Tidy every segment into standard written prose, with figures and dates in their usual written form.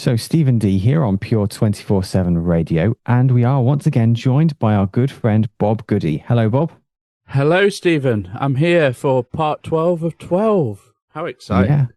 So, Stephen D here on Pure 24/7 Radio, and we are once again joined by our good friend Bob Goody. Hello, Bob. Hello, Stephen. I'm here for part 12 of 12. How Yeah, exciting.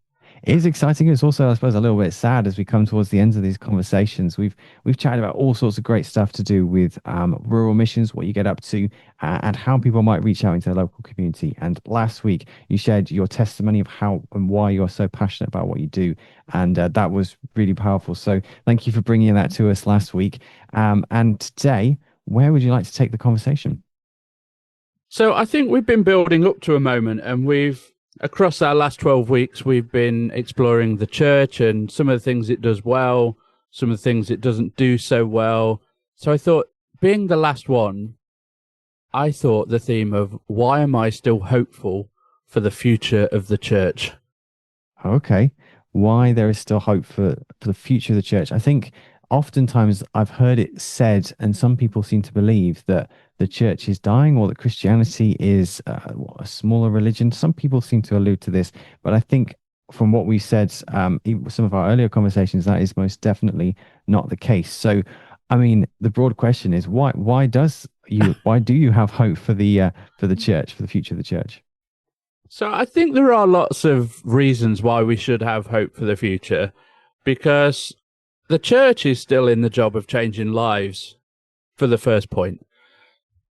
it is exciting. It's also, I suppose, a little bit sad as we come towards the end of these conversations. We've chatted about all sorts of great stuff to do with rural missions, what you get up to, and how people might reach out into the local community. And last week, you shared your testimony of how and why you're so passionate about what you do, and that was really powerful. So, thank you for bringing that to us last week. And today, where would you like to take the conversation? So, I think we've been building up to a moment, and across our last 12 weeks, we've been exploring the church and some of the things it does well, some of the things it doesn't do so well. So, I thought, being the last one, I thought the theme of why am I still hopeful for the future of the church? Okay. Why there is still hope for the future of the church. I think oftentimes I've heard it said, and some people seem to believe that the church is dying or that Christianity is a smaller religion. Some people seem to allude to this, but I think from what we said, even some of our earlier conversations, that is most definitely not the case. So, I mean, the broad question is why do you have hope for the church, for the future of the church? So I think there are lots of reasons why we should have hope for the future, because the church is still in the job of changing lives, for the first point.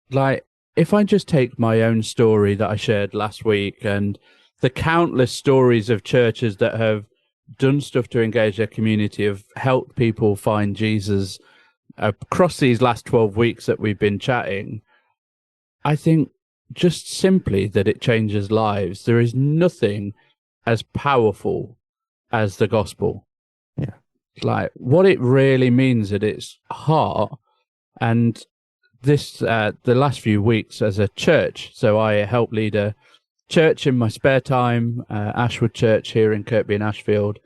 Like, if I just take my own story that I shared last week and the countless stories of churches that have done stuff to engage their community, have helped people find Jesus across these last 12 weeks that we've been chatting, I think just simply that it changes lives. There is nothing as powerful as the gospel. Yeah. Like, what it really means at its heart, and the last few weeks as a church. So I help lead a church in my spare time, Ashwood Church here in Kirkby and Ashfield.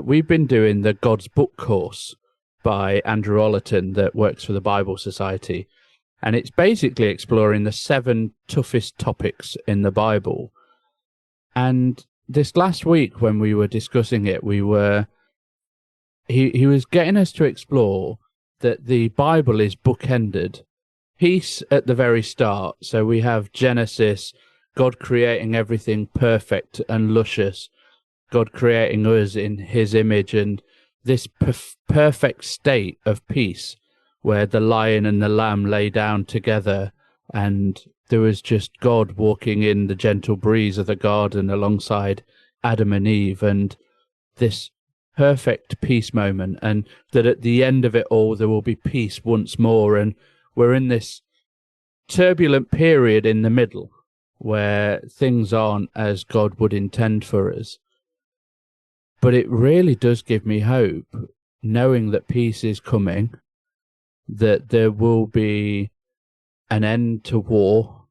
We've been doing the God's Book course by Andrew Ollerton that works for the Bible Society. And it's basically exploring the 7 toughest topics in the Bible. And this last week when we were discussing it, he was getting us to explore that the Bible is bookended. Peace at the very start. So we have Genesis, God creating everything perfect and luscious, God creating us in his image, and this perfect state of peace where the lion and the lamb lay down together, and there was just God walking in the gentle breeze of the garden alongside Adam and Eve, and this perfect peace moment, and that at the end of it all there will be peace once more. And we're in this turbulent period in the middle where things aren't as God would intend for us. But it really does give me hope, knowing that peace is coming, that there will be an end to war,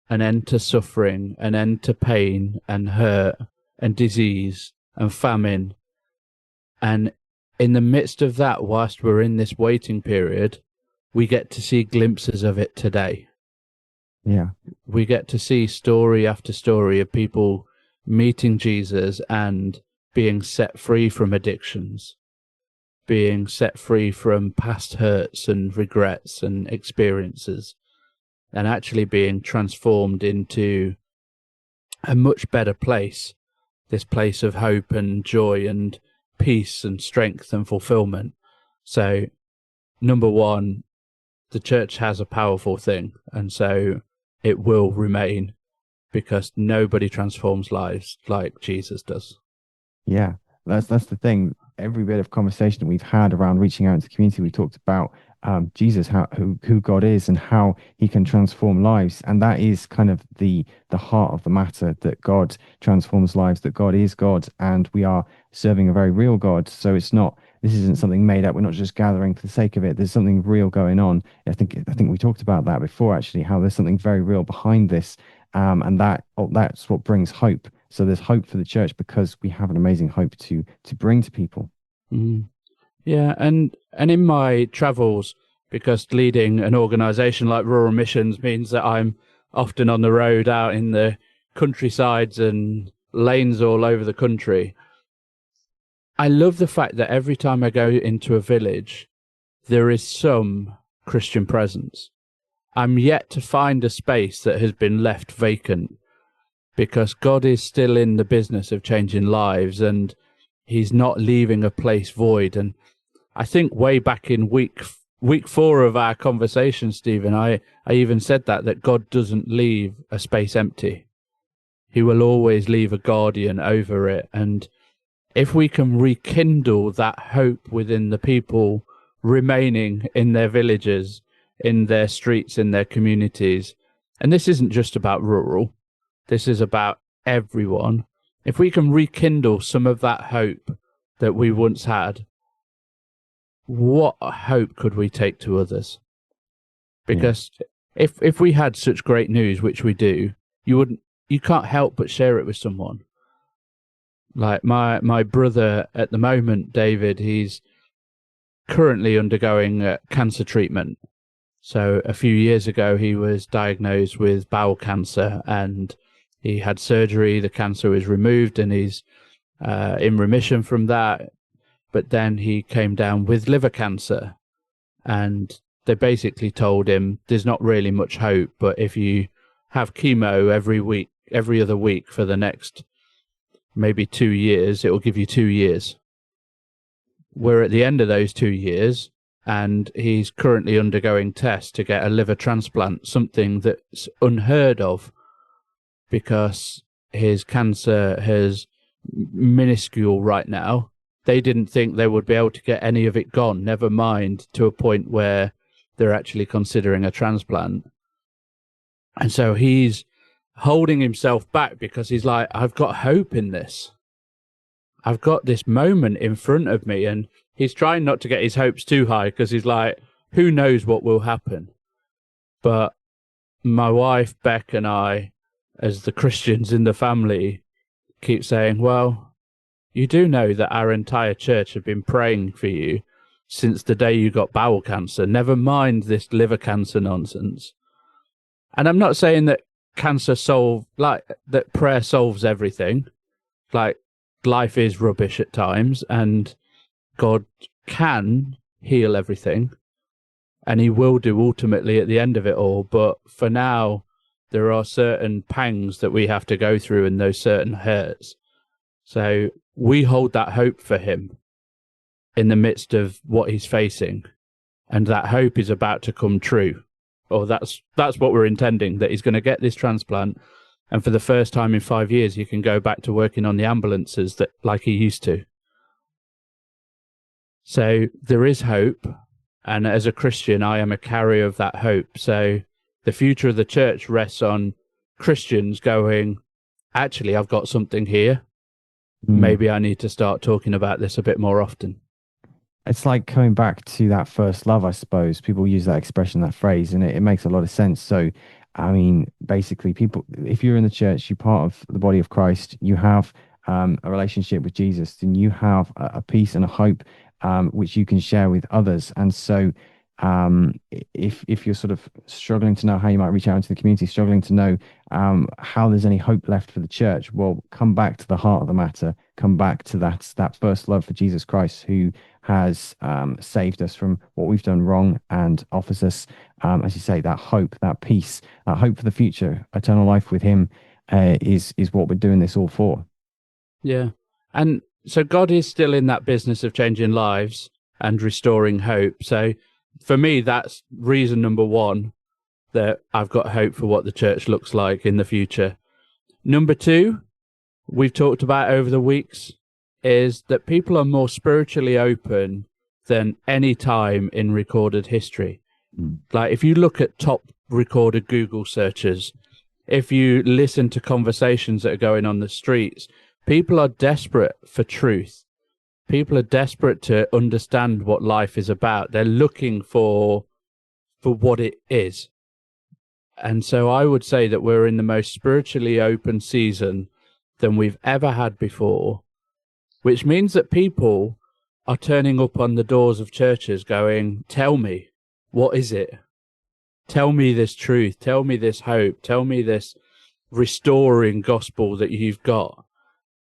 an end to suffering, an end to pain and hurt and disease and famine. And in the midst of that, whilst we're in this waiting period, we get to see glimpses of it today. Yeah. We get to see story after story of people meeting Jesus and being set free from addictions, being set free from past hurts and regrets and experiences, and actually being transformed into a much better place, this place of hope and joy and peace and strength and fulfillment. So, number one, the church has a powerful thing, and so it will remain, because nobody transforms lives like Jesus does. Yeah, that's the thing. Every bit of conversation that we've had around reaching out into the community, we talked about Jesus, who God is, and how He can transform lives, and that is kind of the heart of the matter. That God transforms lives. That God is God, and we are serving a very real God. So it's not. This isn't something made up. We're not just gathering for the sake of it. There's something real going on. I think we talked about that before, actually. How there's something very real behind this, and that's what brings hope. So there's hope for the church because we have an amazing hope to bring to people. Mm. Yeah, and in my travels, because leading an organisation like Rural Missions means that I'm often on the road out in the countrysides and lanes all over the country. I love the fact that every time I go into a village, there is some Christian presence. I'm yet to find a space that has been left vacant, because God is still in the business of changing lives, and he's not leaving a place void. And I think way back in week 4 of our conversation, Stephen, I even said that God doesn't leave a space empty. He will always leave a guardian over it. And if we can rekindle that hope within the people remaining in their villages, in their streets, in their communities, and this isn't just about rural, this is about everyone. If we can rekindle some of that hope that we once had, what hope could we take to others? Because if we had such great news, which we do, you can't help but share it with someone. Like my brother at the moment, David, he's currently undergoing cancer treatment. So a few years ago, he was diagnosed with bowel cancer, and he had surgery. The cancer was removed, and he's in remission from that. But then he came down with liver cancer, and they basically told him there's not really much hope, but if you have chemo every other week for the next maybe 2 years, it will give you 2 years. We're at the end of those 2 years, and he's currently undergoing tests to get a liver transplant, something that's unheard of, because his cancer is minuscule right now. They didn't think they would be able to get any of it gone, never mind to a point where they're actually considering a transplant. And so he's holding himself back because he's like, I've got hope in this. I've got this moment in front of me. And he's trying not to get his hopes too high, because he's like, who knows what will happen? But my wife, Beck, and I, as the Christians in the family, keep saying, well, you do know that our entire church have been praying for you since the day you got bowel cancer. Never mind this liver cancer nonsense. And I'm not saying that that prayer solves everything. Like, life is rubbish at times, and God can heal everything, and he will do ultimately at the end of it all. But for now, there are certain pangs that we have to go through, and those certain hurts. So we hold that hope for him in the midst of what he's facing, and that hope is about to come true. Or that's what we're intending, that he's going to get this transplant, and for the first time in 5 years, he can go back to working on the ambulances that like he used to. So there is hope, and as a Christian, I am a carrier of that hope. So the future of the church rests on Christians going, actually, I've got something here. Maybe I need to start talking about this a bit more often. It's like coming back to that first love, I suppose. People use that expression, that phrase, and it makes a lot of sense. So, I mean, basically, people, if you're in the church, you're part of the body of Christ, you have a relationship with Jesus, then you have a peace and a hope which you can share with others. And so, if you're sort of struggling to know how you might reach out into the community, struggling to know how there's any hope left for the church, well, come back to the heart of the matter. Come back to that first love for Jesus Christ, who has saved us from what we've done wrong and offers us, as you say, that hope, that peace, that hope for the future, eternal life with him is what we're doing this all for. Yeah. And so God is still in that business of changing lives and restoring hope. So for me, that's reason number one, that I've got hope for what the church looks like in the future. Number two, we've talked about over the weeks, is that people are more spiritually open than any time in recorded history. Like, if you look at top recorded Google searches, if you listen to conversations that are going on the streets, people are desperate for truth. People are desperate to understand what life is about. They're looking for what it is. And so I would say that we're in the most spiritually open season than we've ever had before, which means that people are turning up on the doors of churches going, tell me, what is it? Tell me this truth. Tell me this hope. Tell me this restoring gospel that you've got.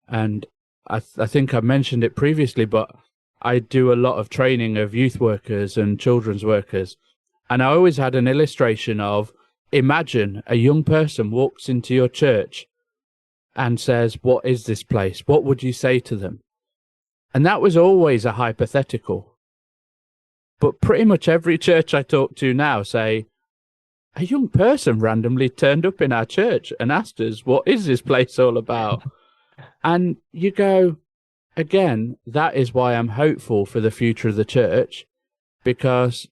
And I think I mentioned it previously, but I do a lot of training of youth workers and children's workers. And I always had an illustration of, imagine a young person walks into your church and says, "What is this place?" What would you say to them? And that was always a hypothetical. But pretty much every church I talk to now say, a young person randomly turned up in our church and asked us, "What is this place all about?" And you go, again, that is why I'm hopeful for the future of the church, because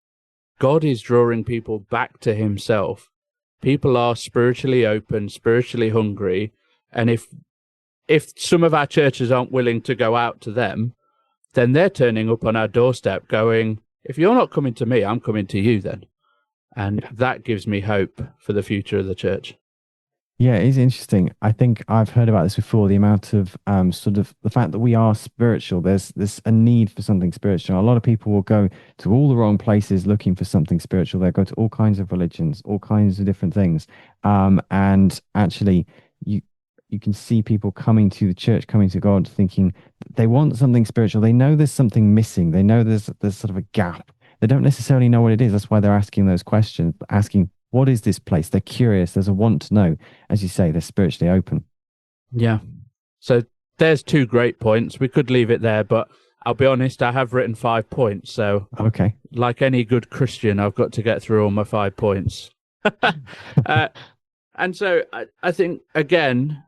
God is drawing people back to himself. People are spiritually open, spiritually hungry. And if some of our churches aren't willing to go out to them, then they're turning up on our doorstep going, if you're not coming to me, I'm coming to you then. And that gives me hope for the future of the church. Yeah, it is interesting. I think I've heard about this before, the amount of sort of the fact that we are spiritual. There's a need for something spiritual. A lot of people will go to all the wrong places looking for something spiritual. They'll go to all kinds of religions, all kinds of different things. And actually you can see people coming to the church, coming to God, thinking they want something spiritual. They know there's something missing. They know there's sort of a gap. They don't necessarily know what it is. That's why they're asking those questions, asking, what is this place? They're curious. There's a want to know. As you say, they're spiritually open. Yeah. So there's 2 great points. We could leave it there, but I'll be honest, I have written 5 points. So, okay, like any good Christian, I've got to get through all my 5 points. And so I think, again,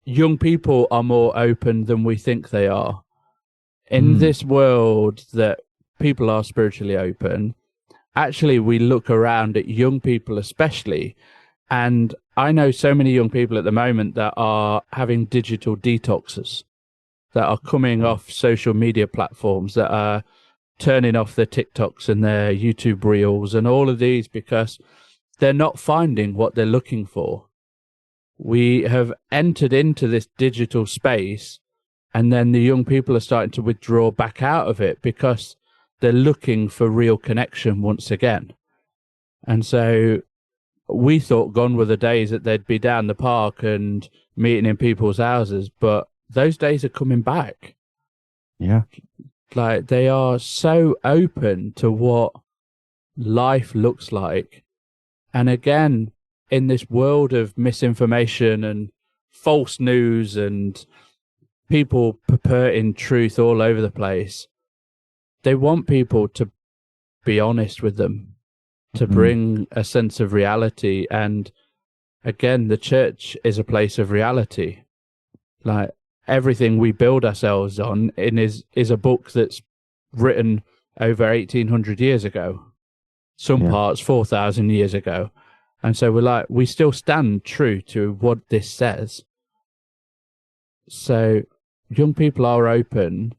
young people are more open than we think they are. In this world that people are spiritually open, actually, we look around at young people especially, and I know so many young people at the moment that are having digital detoxes, that are coming off social media platforms, that are turning off their TikToks and their YouTube Reels and all of these because they're not finding what they're looking for. We have entered into this digital space, and then the young people are starting to withdraw back out of it because they're looking for real connection once again. And so we thought gone were the days that they'd be down the park and meeting in people's houses, but those days are coming back. Yeah. Like, they are so open to what life looks like. And again, in this world of misinformation and false news and people perverting truth all over the place, they want people to be honest with them, to bring a sense of reality. And again, the church is a place of reality. Like, everything we build ourselves on is a book that's written over 1800 years ago, some parts 4,000 years ago. And so we still stand true to what this says. So young people are open,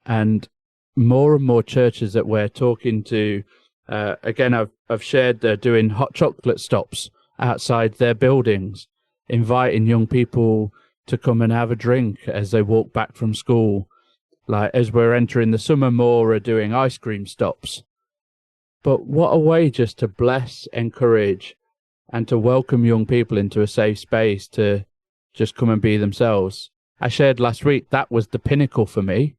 and more churches that we're talking to, again, I've shared they're doing hot chocolate stops outside their buildings, inviting young people to come and have a drink as they walk back from school. Like, as we're entering the summer, more are doing ice cream stops. But what a way just to bless, encourage, and to welcome young people into a safe space to just come and be themselves. I shared last week that was the pinnacle for me.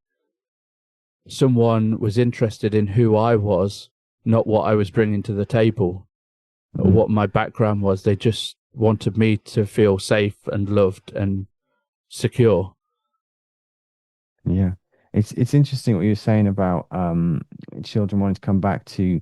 Someone was interested in who I was, not what I was bringing to the table, or what my background was. They just wanted me to feel safe and loved and secure. Yeah. It's interesting what you were saying about children wanting to come back to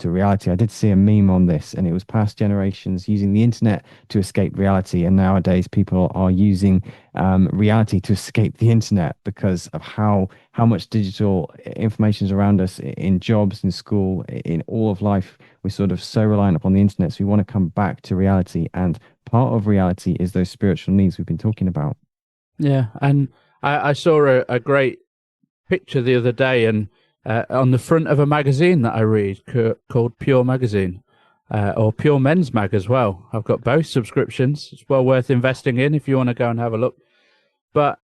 reality. I did see a meme on this, and it was past generations using the internet to escape reality, and nowadays people are using reality to escape the internet because of how much digital information is around us in jobs, in school, in all of life. We're sort of so reliant upon the internet, so we want to come back to reality, and part of reality is those spiritual needs we've been talking about. Yeah, and I saw a great picture the other day, and on the front of a magazine that I read called Pure Magazine, or Pure Men's Mag as well. I've got both subscriptions. It's well worth investing in if you want to go and have a look. But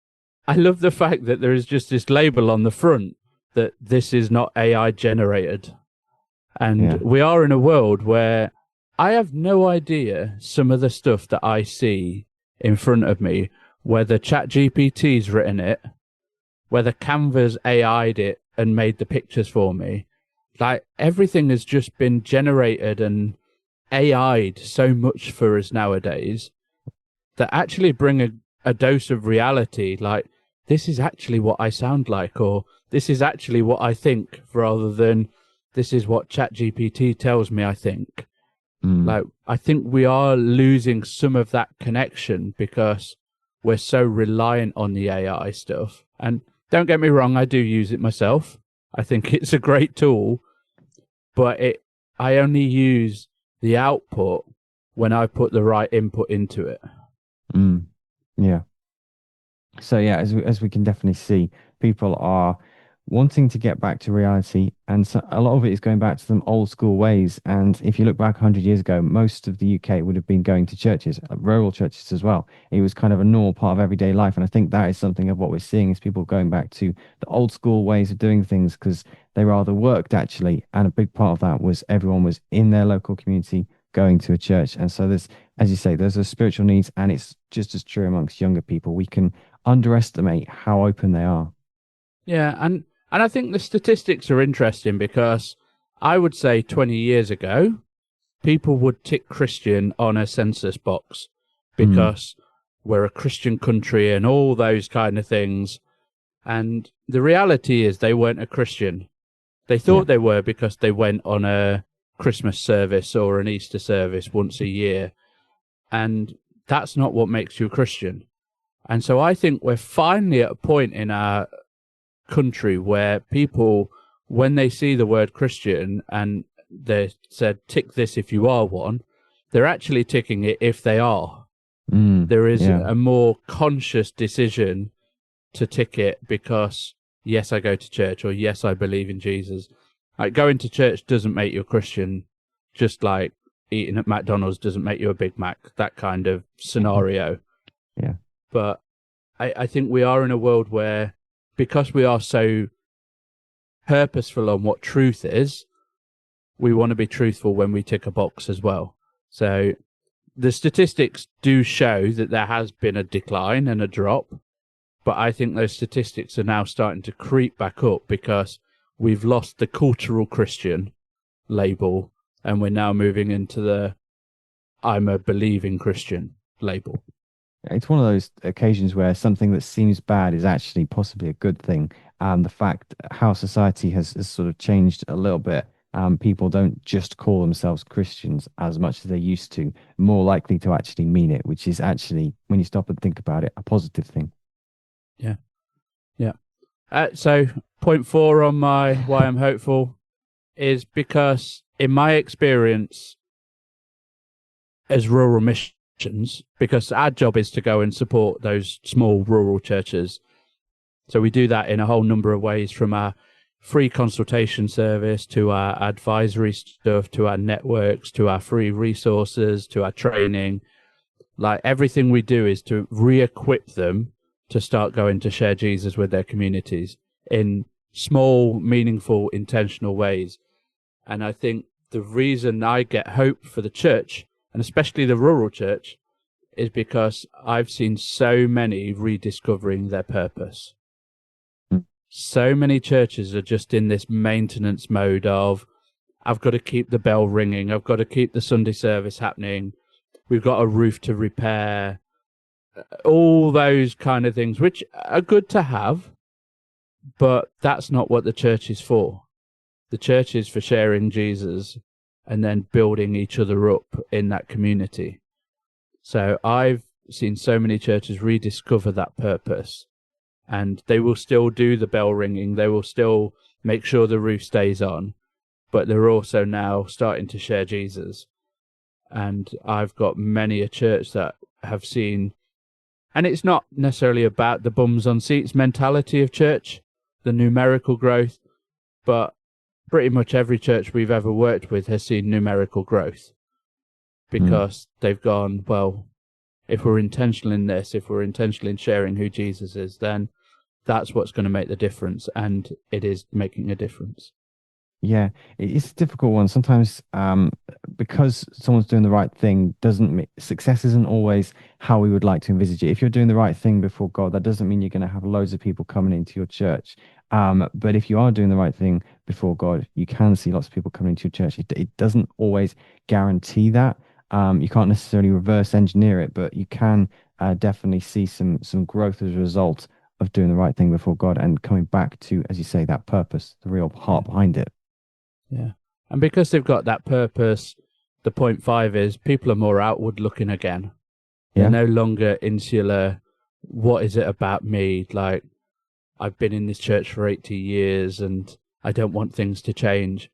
I love the fact that there is just this label on the front that this is not AI generated. And we are in a world where I have no idea some of the stuff that I see in front of me, whether ChatGPT's written it whether Canva's AI'd it and made the pictures for me. Like, everything has just been generated and AI'd so much for us nowadays that actually bring a dose of reality. Like, this is actually what I sound like, or this is actually what I think, rather than this is what ChatGPT tells me I think. Like, I think we are losing some of that connection because we're so reliant on the AI stuff. And don't get me wrong, I do use it myself. I think it's a great tool, but I only use the output when I put the right input into it. Yeah. So yeah, as we can definitely see, people are wanting to get back to reality, and so a lot of it is going back to some old school ways. And if you look back 100 years ago, most of the UK would have been going to churches, rural churches as well. It was kind of a normal part of everyday life, and I think that is something of what we're seeing is people going back to the old school ways of doing things because they rather worked actually, and a big part of that was everyone was in their local community going to a church. And so there's, as you say, there's a spiritual needs, and it's just as true amongst younger people. We can underestimate how open they are. Yeah, and I think the statistics are interesting because I would say 20 years ago, people would tick Christian on a census box because we're a Christian country and all those kind of things. And the reality is they weren't a Christian. They thought they were because they went on a Christmas service or an Easter service once a year. And that's not what makes you a Christian. And so I think we're finally at a point in our country where people, when they see the word Christian and they said, tick this if you are one, they're actually ticking it if they are. There is a more conscious decision to tick it because, yes, I go to church, or yes, I believe in Jesus. Like, going to church doesn't make you a Christian, just like eating at McDonald's doesn't make you a Big Mac, that kind of scenario. Yeah. But I think we are in a world where, because we are so purposeful on what truth is, we want to be truthful when we tick a box as well. So the statistics do show that there has been a decline and a drop, but I think those statistics are now starting to creep back up because we've lost the cultural Christian label and we're now moving into the I'm a believing Christian label. It's one of those occasions where something that seems bad is actually possibly a good thing. And the fact how society has sort of changed a little bit. People don't just call themselves Christians as much as they used to, more likely to actually mean it, which is actually, when you stop and think about it, a positive thing. Yeah. Yeah. So point 4 on my why I'm hopeful is because in my experience as rural missions, because our job is to go and support those small rural churches. So we do that in a whole number of ways, from our free consultation service to our advisory stuff, to our networks, to our free resources, to our training. Like, everything we do is to re-equip them to start going to share Jesus with their communities in small, meaningful, intentional ways. And I think the reason I get hope for the church, and especially the rural church, is because I've seen so many rediscovering their purpose. So many churches are just in this maintenance mode of, I've got to keep the bell ringing, I've got to keep the Sunday service happening, we've got a roof to repair, all those kind of things, which are good to have, but that's not what the church is for. The church is for sharing Jesus and then building each other up in that community. So I've seen so many churches rediscover that purpose, and they will still do the bell ringing, they will still make sure the roof stays on, but they're also now starting to share Jesus. And I've got many a church that have seen, and it's not necessarily about the bums on seats mentality of church, the numerical growth, but pretty much every church we've ever worked with has seen numerical growth because they've gone, well, if we're intentional in this, if we're intentional in sharing who Jesus is, then that's what's going to make the difference, and it is making a difference. Yeah, it's a difficult one. Sometimes, because someone's doing the right thing doesn't mean success isn't always how we would like to envisage it. If you're doing the right thing before God, that doesn't mean you're going to have loads of people coming into your church. But if you are doing the right thing before God, you can see lots of people coming into your church. It doesn't always guarantee that. You can't necessarily reverse engineer it, but you can definitely see some growth as a result of doing the right thing before God and coming back to, as you say, that purpose, the real Yeah. heart behind it. Yeah. And because they've got that purpose, the point five is people are more outward looking again. They're Yeah. no longer insular. What is it about me? Like, I've been in this church for 80 years and I don't want things to change.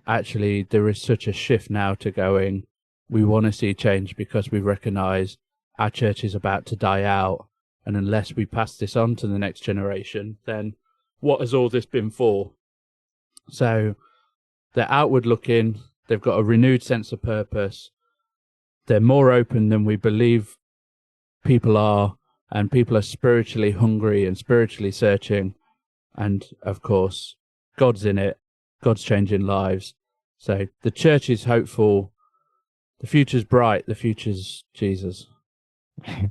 Actually, there is such a shift now to going, we want to see change because we recognize our church is about to die out. And unless we pass this on to the next generation, then what has all this been for? So they're outward looking, they've got a renewed sense of purpose, they're more open than we believe people are, and people are spiritually hungry and spiritually searching. And of course, God's in it, God's changing lives. So the church is hopeful, the future's bright, the future's Jesus.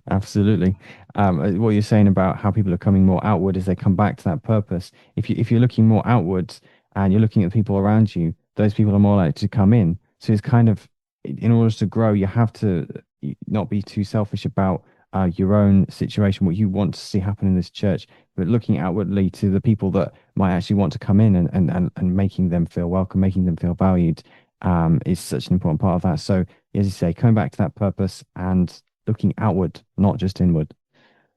Absolutely. What you're saying about how people are coming more outward as they come back to that purpose. If you're looking more outwards and you're looking at the people around you, those people are more likely to come in. So it's kind of, in order to grow, you have to not be too selfish about your own situation, what you want to see happen in this church, but looking outwardly to the people that might actually want to come in and making them feel welcome, making them feel valued, is such an important part of that. So as you say, coming back to that purpose and looking outward, not just inward.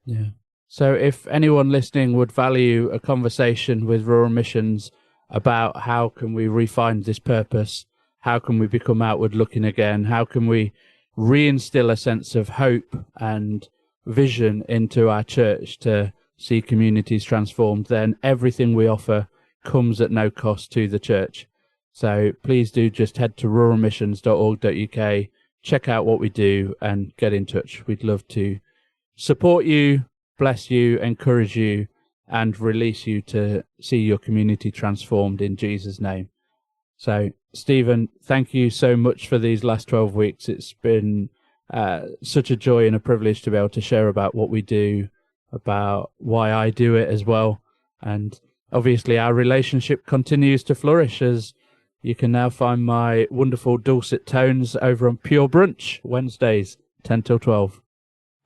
Yeah. So if anyone listening would value a conversation with Rural Missions about how can we refine this purpose, how can we become outward looking again, how can we reinstill a sense of hope and vision into our church to see communities transformed, then everything we offer comes at no cost to the church. So please do just head to ruralmissions.org.uk, check out what we do and get in touch. We'd love to support you, bless you, encourage you, and release you to see your community transformed in Jesus' name. So, Stephen, thank you so much for these last 12 weeks. It's been such a joy and a privilege to be able to share about what we do, about why I do it as well. And obviously, our relationship continues to flourish as you can now find my wonderful dulcet tones over on Pure Brunch, Wednesdays, 10 till 12.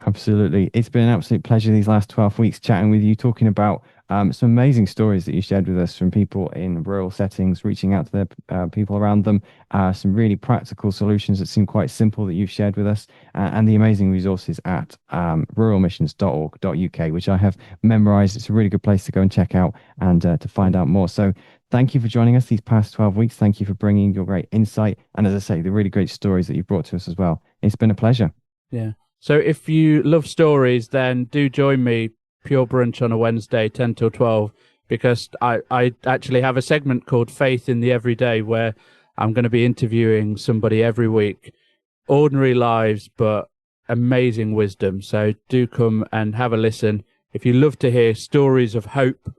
Absolutely. It's been an absolute pleasure these last 12 weeks chatting with you, talking about some amazing stories that you shared with us from people in rural settings, reaching out to the people around them, some really practical solutions that seem quite simple that you've shared with us, and the amazing resources at ruralmissions.org.uk, which I have memorized. It's a really good place to go and check out and to find out more. So thank you for joining us these past 12 weeks. Thank you for bringing your great insight. And as I say, the really great stories that you've brought to us as well. It's been a pleasure. Yeah. So if you love stories, then do join me, Pure Brunch, on a Wednesday, 10 till 12, because I actually have a segment called Faith in the Everyday where I'm going to be interviewing somebody every week. Ordinary lives, but amazing wisdom. So do come and have a listen. If you love to hear stories of hope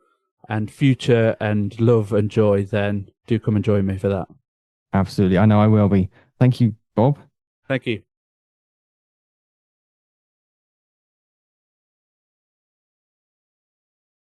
and future and love and joy, then do come and join me for that. Absolutely. I know I will be. Thank you, Bob. Thank you.